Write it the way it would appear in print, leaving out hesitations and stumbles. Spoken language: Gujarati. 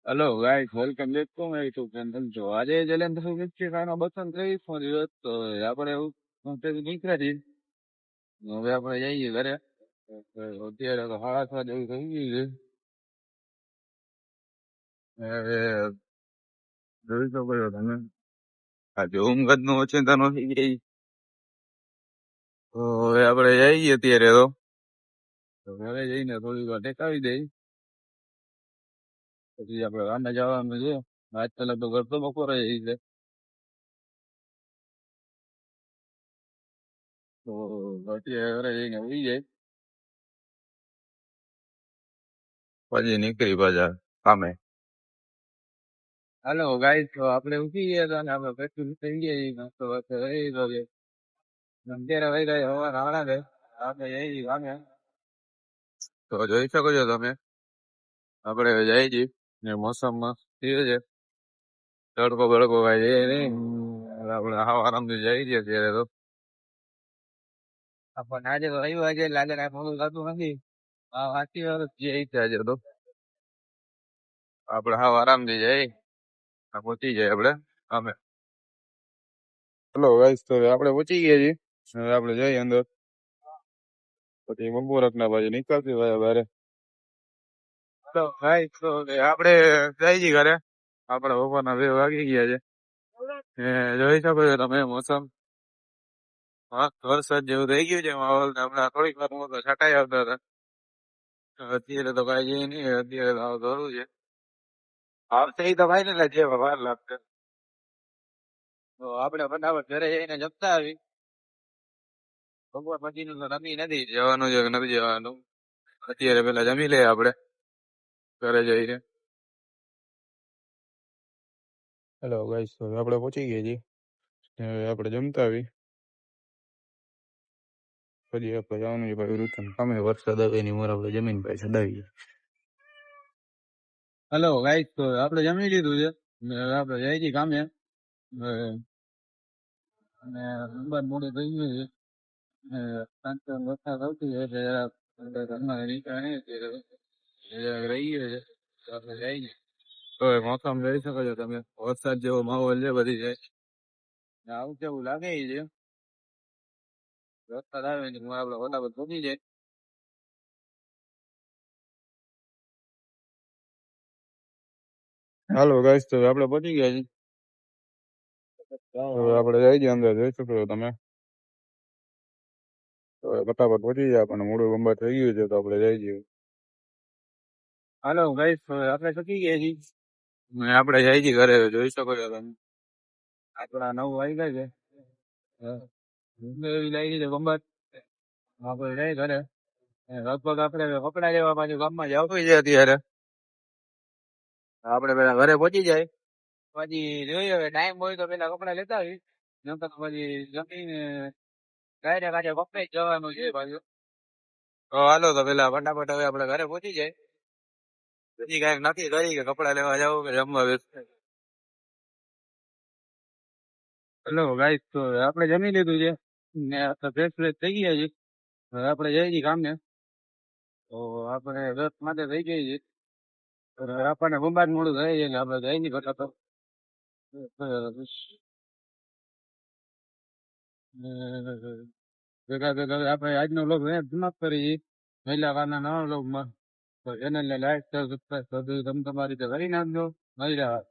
Hello guys, welcome back to my YouTube channel. जो આજે જલેન્દ્ર વિકસીનો 32નો દિવસ તો આપણે એવું કોન્ટેન્ટ નીકળ્યા છીએ. હવે આપણે જઈએ ઘરે. અત્યારે તો 6:30 જેવી થઈ ગઈ છે. હવે જોઈ શકો છો તમે, આજે ઊંઘનું ઓચિંતા નથી ગઈ. તો હવે આપણે જઈએ અત્યારે તો ઘરે જઈને થોડી વાર ટેકાવી દઈ, પછી આપણે ગામમાં જવાનું છે. આજ તો લગભગ ઘર તો બપોરે જઈ છે. તો અત્યારે ઘરે જઈને ઉઈ જાય, પછી નીકળી પાછા કામે. હાલો ગાઈસ, તો આપણે ઉઠી ગયા હતા ને આપણે પેટ્રોલ થઈ ગયા નાસ્તો વાસ્તો કરી લીધો છે. અત્યારે વહી ગયા હવા નાણા છે. આપણે જઈ કામે. તો જોઈ શકો છો તમે, આપણે જઈ છીએ ને મોસમમાં થયો છે તડકો બડકો કાંઈ છે નહીં. આપણે હાવ આરામથી જઈ છીએ અત્યારે તો. આપણને આજે તો રવિવાર છે એટલે આજે કાંઈ મોડું થતું નથી. હા, સાચી વાત જ છે. ઈ આજે તો આપણે હાવ આરામથી જઈ પહોંચી જાય આપણે કામે. ચલો ગાઈસ, તો આપણે પહોંચી ગયા છીએ. હવે આપણે જઈએ અંદર, પછી બપોરક ના પછી નીકળતી હોય બારે. તો ગાઈસ, તો આપણે જઈ છીએ ઘરે. આપણે બપોરના 2 વાગી ગયા છે. જોઈ શકો છો તમે મોસમ, વરસાદ જેવું થઈ ગયું છે માહોલ. હમણાં થોડીક વાર તો છટાઈ આવતા હતા. અત્યારે તો કાંઈ છે નહીં. અત્યારે તો હાવ ધરું છે. આવશે ઈ તો ભાઈ ને જે વાર લાગશે. તો આપણે ફટાફટ ઘરે જઈને જમતા આવી. બપોર પછીનું તો નક્કી નથી જવાનું છે કે નથી જવાનું. અત્યારે પેલા જમી લઈએ આપણે ઘરે જઈને. હેલો ગાઈસ, તો આપણે પહોંચી ગયા છીએ. હવે આપણે જમતા આવી, પછી આપણે જવાનું છે ભાઈ વૃતન કામે. વરસાદ આવે એની મોર આપણે જમીન પાસે ચડાવીએ. હેલો ગાઈસ, તો આપણે જમી લીધું છે ને હવે આપણે જઈ છીએ કામે. અને નંબર મોડું થઈ ગયું છે. પાંચ વરસાદ આવતી હોય એટલે આપણે ઘરમાં નીકળ્યા નહીં અત્યારે રહી ગયો છે. તો આપણે જઈએ. તો મોસમ જોઈ શકો છો તમે, વરસાદ જેવો માહોલ છે બધી જાય. આવું કેવું લાગે છે. વરસાદ આવે ને આપણે ફટાફટ પહોંચી જાય. હાલો ગાઈસ, તો આપણે પહોંચી ગયા છીએ. હવે આપણે જઈ છીએ અંદર, જોઈ શકો છો તમે. તો ફટાફટ પહોંચી જાય, આપણને મોડું બંબાર થઈ ગયું છે તો આપણે જઈ છીએ. હાલો ગાઈસ, આપણે થકી ગયા છીએ. આપણે જઈ છીએ ઘરે, જોઈ શકો છો તમે. આપણા 9 વાગ્યા છે. એવી લાગી છે બંબાર. આપણે જઈ ઘરે. લગભગ આપણે કપડા લેવા પાછું ગામમાં જવું છે અત્યારે. આપણે પેલા ઘરે પહોંચી જાય, પછી જોઈએ હવે ટાઈમ હોય તો પેલા કપડા લેતા આવી. નકર પછી જમીને ડાયરેક્ટ આજે કપડે જ જવાનું છે પાછું. તો હાલો, તો પેલા ફટાફટ હવે આપણે ઘરે પહોંચી જાય, પછી કઈક નક્કી કરી કે કપડા લેવા જવું કે જમવા બેસવું. હેલો ગાઈસ, તો આપણે જમી લીધું છે ને ફ્રેશ ફ્રેશ થઈ ગયા છે. હવે આપણે જઈએ છીએ કામને. તો આપણે 10 માટે થઈ ગઈ છે. આપણને બંબાદ મોડું થાય છે એટલે આપણે જઈ નહીં ફટાફટ. ભેગા ભેગા આપણે આજનો વ્લોગ સમાપ્ત કરીએ. પહેલા વારના નવા વ્લોગમાં. તો ચેનલને લાઈક સબસ્ક્રાઈબ તમે તમારી રીતે કરી નાખજો. મળી રહ્યા.